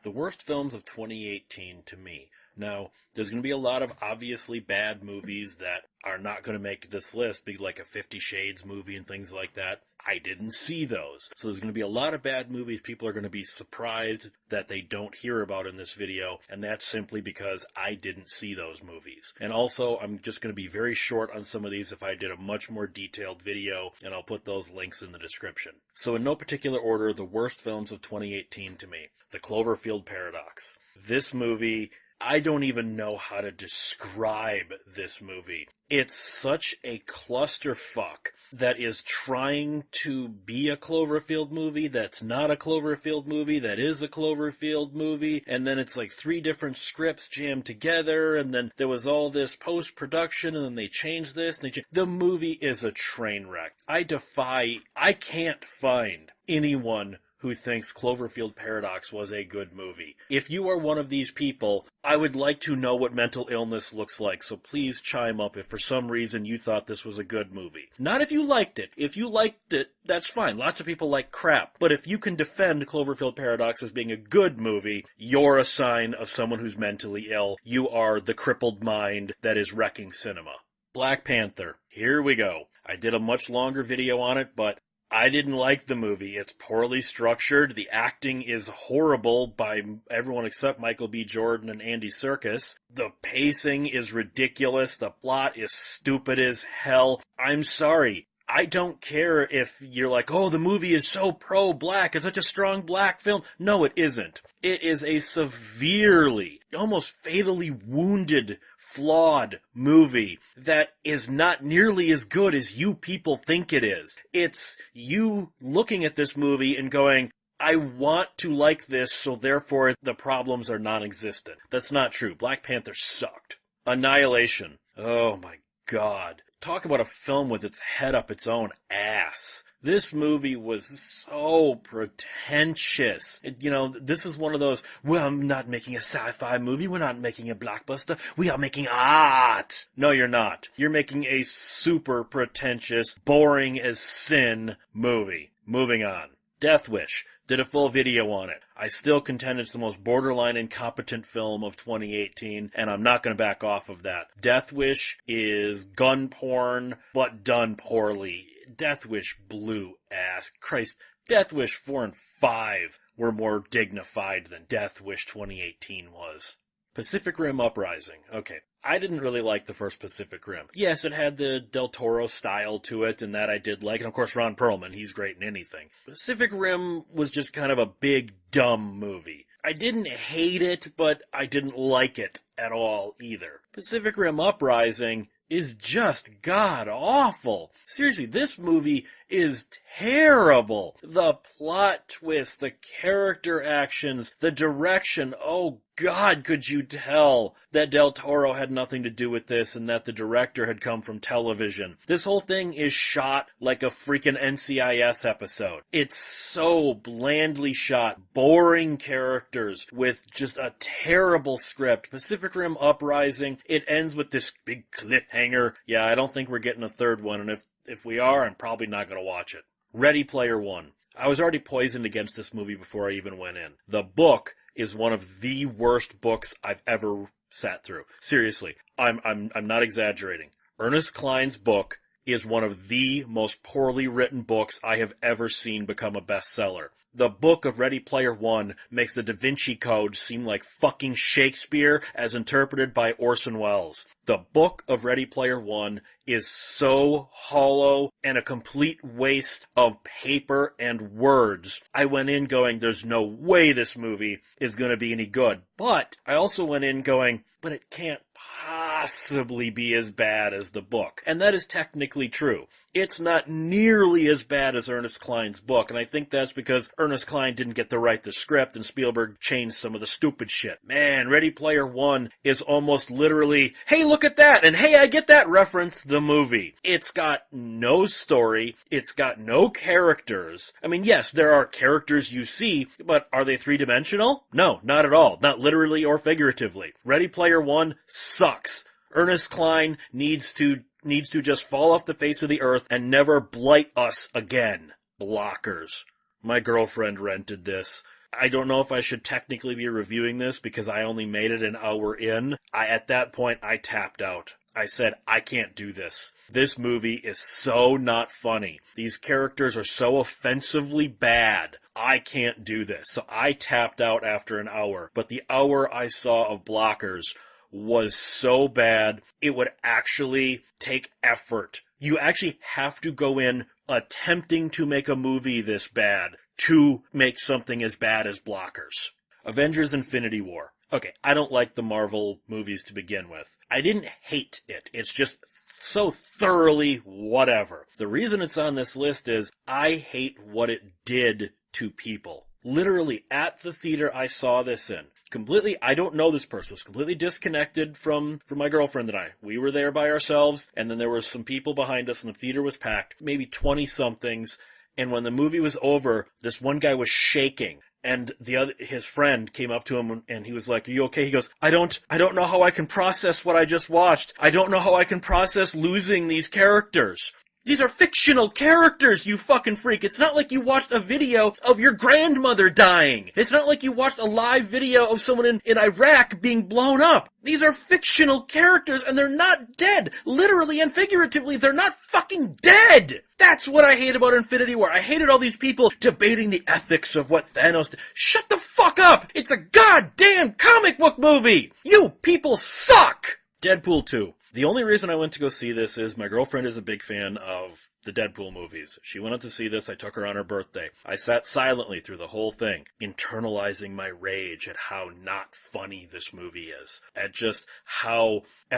The worst films of 2018 to me. Now, there's going to be a lot of obviously bad movies that are not going to make this list, be like a 50 Shades movie and things like that. I didn't see those. So there's going to be a lot of bad movies people are going to be surprised that they don't hear about in this video, and that's simply because I didn't see those movies. And also, I'm just going to be very short on some of these if I did a much more detailed video, and I'll put those links in the description. So in no particular order, the worst films of 2018 to me. The Cloverfield Paradox. This movie, I don't even know how to describe this movie. It's such a clusterfuck that is trying to be a Cloverfield movie that's not a Cloverfield movie that is a Cloverfield movie, and then it's like 3 different scripts jammed together, and then there was all this post-production, and then they changed this, and the movie is a train wreck. I can't find anyone who thinks Cloverfield Paradox was a good movie. If you are one of these people, I would like to know what mental illness looks like, so please chime up if for some reason you thought this was a good movie. Not if you liked it. If you liked it, that's fine. Lots of people like crap. But if you can defend Cloverfield Paradox as being a good movie, you're a sign of someone who's mentally ill. You are the crippled mind that is wrecking cinema. Black Panther. Here we go. I did a much longer video on it, but I didn't like the movie. It's poorly structured. The acting is horrible by everyone except Michael B. Jordan and Andy Serkis. The pacing is ridiculous. The plot is stupid as hell. I'm sorry. I don't care if you're like, oh, the movie is so pro-black. It's such a strong black film. No, it isn't. It is a severely, almost fatally wounded, flawed movie that is not nearly as good as you people think it is. It's you looking at this movie and going, I want to like this, so therefore the problems are non-existent. That's not true. Black Panther sucked. Annihilation. Oh my God. Talk about a film with its head up its own ass. This movie was so pretentious. This is one of those, well, I'm not making a sci-fi movie, we're not making a blockbuster, we are making art. No, you're not. You're making a super pretentious, boring as sin movie. Moving on. Death Wish. Did a full video on it. I still contend it's the most borderline incompetent film of 2018, and I'm not going to back off of that. Death Wish is gun porn, but done poorly. Death Wish blew ass. Christ, Death Wish 4 and 5 were more dignified than Death Wish 2018 was. Pacific Rim Uprising. Okay. I didn't really like the first Pacific Rim. Yes, it had the Del Toro style to it, and that I did like. And of course, Ron Perlman, he's great in anything. Pacific Rim was just kind of a big, dumb movie. I didn't hate it, but I didn't like it at all either. Pacific Rim Uprising is just god-awful. Seriously, this movie is terrible. The plot twist, the character actions, the direction, oh God, could you tell that Del Toro had nothing to do with this and that the director had come from television. This whole thing is shot like a freaking NCIS episode. It's so blandly shot, boring characters with just a terrible script. Pacific Rim Uprising, it ends with this big cliffhanger. Yeah, I don't think we're getting a third one, and if we are, I'm probably not going to watch it. Ready Player One. I was already poisoned against this movie before I even went in. The book is one of the worst books I've ever sat through. Seriously, I'm not exaggerating. Ernest Cline's book is one of the most poorly written books I have ever seen become a bestseller. The book of Ready Player One makes the Da Vinci Code seem like fucking Shakespeare as interpreted by Orson Welles. The book of Ready Player One is so hollow and a complete waste of paper and words. I went in going, there's no way this movie is going to be any good. But I also went in going, but it can't possibly be as bad as the book. And that is technically true. It's not nearly as bad as Ernest Cline's book, and I think that's because Ernest Cline didn't get to write the script and Spielberg changed some of the stupid shit. Man, Ready Player One is almost literally, hey, look at that, and hey, I get that reference, the movie. It's got no story, it's got no characters. I mean, yes, there are characters you see, but are they three-dimensional? No, not at all. Not literally or figuratively. Ready Player One sucks. Ernest Cline needs to just fall off the face of the earth and never blight us again. Blockers. My girlfriend rented this. I don't know if I should technically be reviewing this because I only made it an hour in. At that point, I tapped out. I said, I can't do this. This movie is so not funny. These characters are so offensively bad. I can't do this. So I tapped out after an hour. But the hour I saw of Blockers was so bad, it would actually take effort. You actually have to go in attempting to make a movie this bad to make something as bad as Blockers. Avengers Infinity War. Okay, I don't like the Marvel movies to begin with. I didn't hate it. It's just so thoroughly whatever. The reason it's on this list is I hate what it did to people. Literally, at the theater I saw this in. Completely, I don't know this person. It's completely disconnected from my girlfriend and I. We were there by ourselves, and then there were some people behind us, and the theater was packed, maybe 20-somethings. And when the movie was over, this one guy was shaking. And his friend came up to him and he was like, "Are you okay?" He goes, I don't know how I can process what I just watched. I don't know how I can process losing these characters. These are fictional characters, you fucking freak. It's not like you watched a video of your grandmother dying. It's not like you watched a live video of someone in Iraq being blown up. These are fictional characters and they're not dead. Literally and figuratively, they're not fucking dead. That's what I hate about Infinity War. I hated all these people debating the ethics of what Thanos did. Shut the fuck up! It's a goddamn comic book movie! You people suck! Deadpool 2. The only reason I went to go see this is my girlfriend is a big fan of the Deadpool movies. She went out to see this. I took her on her birthday. I sat silently through the whole thing, internalizing my rage at how not funny this movie is. At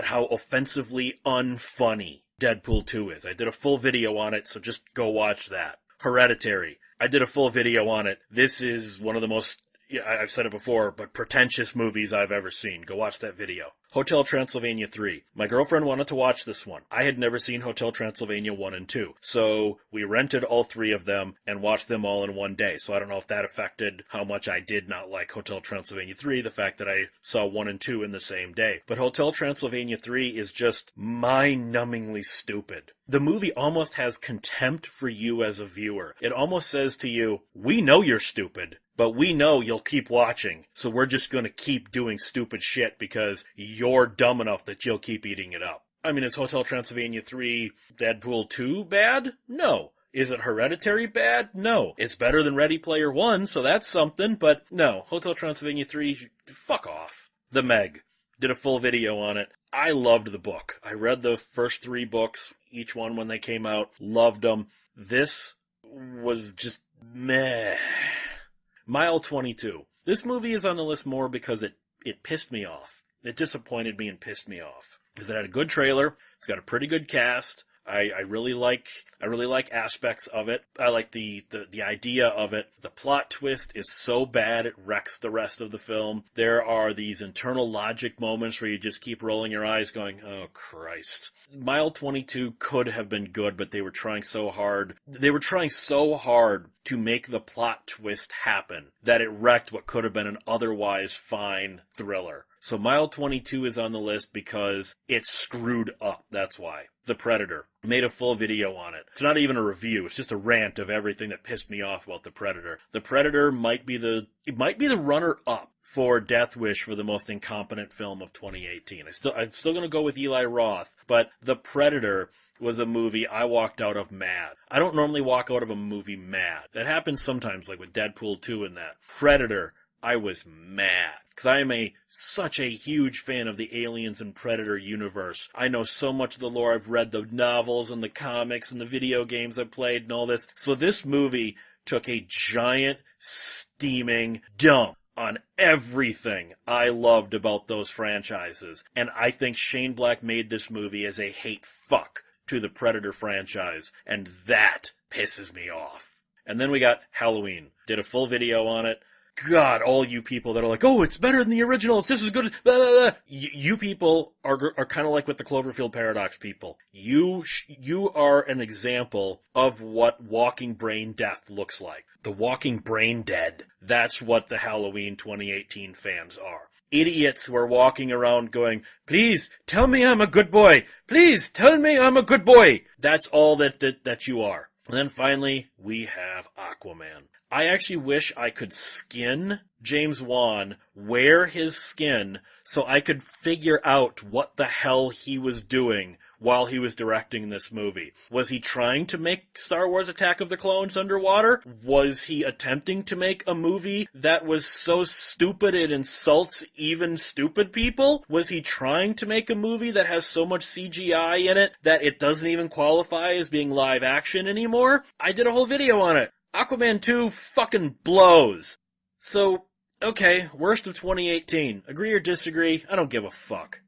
how offensively unfunny Deadpool 2 is. I did a full video on it, so just go watch that. Hereditary. I did a full video on it. This is one of the most, I've said it before, but pretentious movies I've ever seen. Go watch that video. Hotel Transylvania 3. My girlfriend wanted to watch this one. I had never seen Hotel Transylvania 1 and 2. So we rented all three of them and watched them all in one day. So I don't know if that affected how much I did not like Hotel Transylvania 3, the fact that I saw 1 and 2 in the same day. But Hotel Transylvania 3 is just mind-numbingly stupid. The movie almost has contempt for you as a viewer. It almost says to you, we know you're stupid, but we know you'll keep watching, so we're just gonna keep doing stupid shit because you're dumb enough that you'll keep eating it up. I mean, is Hotel Transylvania 3 Deadpool 2 bad? No. Is it Hereditary bad? No. It's better than Ready Player One, so that's something, but no. Hotel Transylvania 3, fuck off. The Meg. Did a full video on it. I loved the book. I read the first 3 books, each one when they came out. Loved them. This was just meh. Mile 22. This movie is on the list more because it pissed me off. It disappointed me and pissed me off. Because it had a good trailer. It's got a pretty good cast. I really like aspects of it. I like the idea of it. The plot twist is so bad it wrecks the rest of the film. There are these internal logic moments where you just keep rolling your eyes going, oh Christ. Mile 22 could have been good, but they were trying so hard. They were trying so hard to make the plot twist happen that it wrecked what could have been an otherwise fine thriller. So Mile 22 is on the list because it's screwed up, that's why. The Predator. Made a full video on it. It's not even a review, it's just a rant of everything that pissed me off about The Predator. The Predator might be the runner-up for Death Wish for the most incompetent film of 2018. I'm still gonna go with Eli Roth, but The Predator was a movie I walked out of mad. I don't normally walk out of a movie mad. That happens sometimes, like with Deadpool 2 and that. Predator, I was mad. Because I am such a huge fan of the Aliens and Predator universe. I know so much of the lore. I've read the novels and the comics and the video games I've played and all this. So this movie took a giant, steaming dump on everything I loved about those franchises. And I think Shane Black made this movie as a hate fuck to the Predator franchise. And that pisses me off. And then we got Halloween. Did a full video on it. God, all you people that are like, oh, it's better than the originals, this is good, blah, blah, blah. You people are kind of like with the Cloverfield Paradox people. You are an example of what walking brain death looks like. The walking brain dead. That's what the Halloween 2018 fans are. Idiots who are walking around going, please tell me I'm a good boy. Please tell me I'm a good boy. That's all that you are. And then finally, we have Aquaman. I actually wish I could skin James Wan, wear his skin, so I could figure out what the hell he was doing while he was directing this movie. Was he trying to make Star Wars Attack of the Clones underwater? Was he attempting to make a movie that was so stupid it insults even stupid people? Was he trying to make a movie that has so much CGI in it that it doesn't even qualify as being live action anymore? I did a whole video on it. Aquaman 2 fucking blows. So, okay, worst of 2018. Agree or disagree? I don't give a fuck.